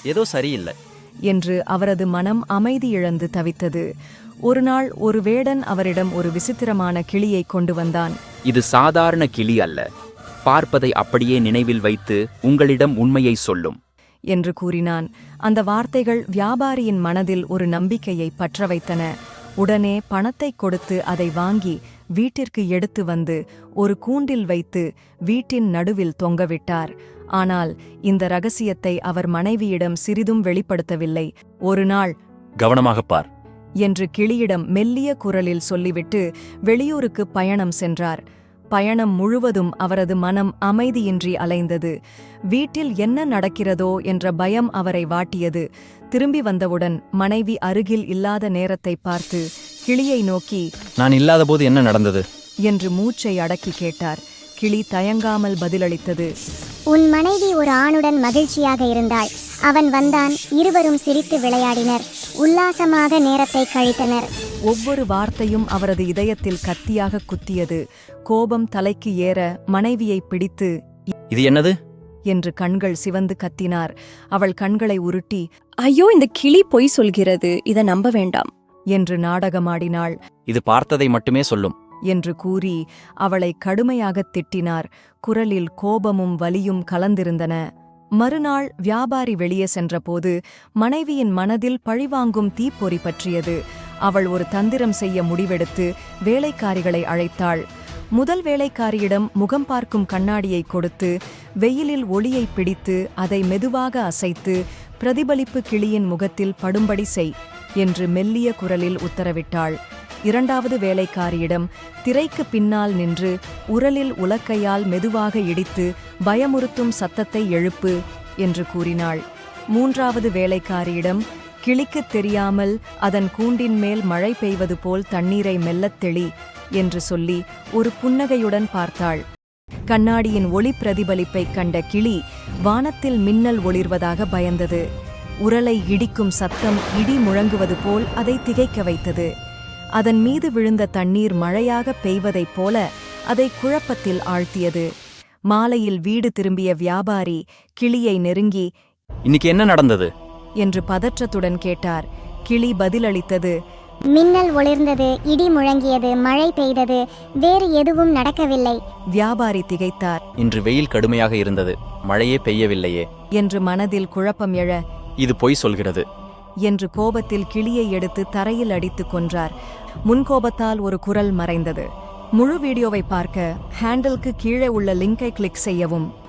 ஏதோ சரியில்லை என்று அவரது மனம் அமைதி இழந்து தவித்தது. ஒருநாள் ஒரு வேடன் அவரிடம் ஒரு விசித்திரமான கிளியை கொண்டு வந்தான். இது சாதாரண கிளி அல்ல, பார்ப்பதை அப்படியே நினைவில் வைத்து உங்களிடம் உண்மையை சொல்லும் என்று கூறினான். அந்த வார்த்தைகள் வியாபாரியின் மனதில் ஒரு நம்பிக்கையை பற்ற வைத்தன. உடனே பணத்தை கொடுத்து அதை வாங்கி வீட்டிற்கு எடுத்து வந்து ஒரு கூண்டில் வைத்து வீட்டின் நடுவில் தொங்கவிட்டார். ஆனால் இந்த ரகசியத்தை அவர் மனைவியிடம் சிறிதும் வெளிப்படுத்தவில்லை. ஒரு நாள், கவனமாகப் பார் என்று கிளியிடம் மெல்லிய குரலில் சொல்லிவிட்டு வெளியூருக்கு பயணம் சென்றார். பயணம் முழுவதும் அவரது மனம் அமைதியின்றி அலைந்தது. வீட்டில் என்ன நடக்கிறதோ என்ற பயம் அவரை வாட்டியது. திரும்பி வந்தவுடன் மனைவி அருகில் இல்லாத நேரத்தை பார்த்து கிளியை நோக்கி, நான் இல்லாதபோது என்ன நடந்தது என்று மூச்சை அடக்கி கேட்டார். கிளி தயங்காமல் பதிலளித்தது, உன் மனைவி ஒரு ஆணுடன் மகிழ்ச்சியாக இருந்தாள். அவன் வந்தான். இருவரும் சிரித்து விளையாடினர். உல்லாசமாக நேரத்தை கழித்தனர். ஒவ்வொரு வார்த்தையும் அவரது இதயத்தில் கத்தியாக குத்தியது. கோபம் தலைக்கு ஏற மனைவியை பிடித்து, இது என்னது என்று கண்கள் சிவந்து கத்தினார். அவள் கண்களை உருட்டி, ஐயோ, இந்த கிளி பொய் சொல்கிறது, இதை நம்ப வேண்டாம் என்று நாடகமாடினாள். இது பார்த்ததை மட்டுமே சொல்லும் என்று கூறி அவளை கடுமையாகத் திட்டினார். குரலில் கோபமும் வலியும் கலந்திருந்தன. மறுநாள் வியாபாரி வெளியே சென்றபோது மனைவியின் மனதில் பழிவாங்கும் தீப்பொறி பற்றியது. அவள் ஒரு தந்திரம் செய்ய முடிவெடுத்து வேலைக்காரிகளை அழைத்தாள். முதல் வேலைக்காரியிடம் முகம் பார்க்கும் கண்ணாடியை கொடுத்து வெயிலில் ஒளியை பிடித்து அதை மெதுவாக அசைத்து பிரதிபலிப்பு கிளியின் முகத்தில் படும்படி செய் என்று மெல்லிய குரலில் உத்தரவிட்டாள். இரண்டாவது வேலைக்காரியிடம் திரைக்கு பின்னால் நின்று உரலில் உலக்கையால் மெதுவாக இடித்து பயமுறுத்தும் சத்தத்தை எழுப்பு என்று கூறினாள். மூன்றாவது வேலைக்காரியிடம் கிளிக்குத் தெரியாமல் அதன் கூண்டின் மேல் மழை பெய்வது போல் தண்ணீரை மெல்லத் தெளி என்று சொல்லி ஒரு புன்னகையுடன் பார்த்தாள். கண்ணாடியின் ஒளி பிரதிபலிப்பைக் கண்ட கிளி வானத்தில் மின்னல் ஒளிர்வதாக பயந்தது. உரலை இடிக்கும் சத்தம் இடி முழங்குவது போல் அதை திகைக்க வைத்தது. அதன் மீது விழுந்த தண்ணீர் மழையாக பெய்வதைப் போல அதை குழப்பத்தில் ஆழ்த்தியது. மாலையில் வீடு திரும்பிய வியாபாரி கிளியை நெருங்கி, இன்னைக்கு என்ன நடந்தது என்று பதற்றத்துடன் கேட்டார். கிளி பதிலளித்தது, மின்னல் ஒளிர்ந்தது, இடி முழங்கியது, மழை பெய்தது, வேறு எதுவும் நடக்கவில்லை. வியாபாரி திகைத்தார். இன்று வெயில் கடுமையாக இருந்தது, மழையே பெய்யவில்லையே என்று மனதில் குழப்பம் எழ, இது பொய் சொல்கிறது என்று கோபத்தில் கிளியை எடுத்து தரையில் அடித்துக் கொன்றார். முன்கோபத்தால் ஒரு குரல் மறைந்தது. முழு வீடியோவை பார்க்க ஹேண்டிலுக்கு கீழே உள்ள லிங்கை கிளிக் செய்யவும்.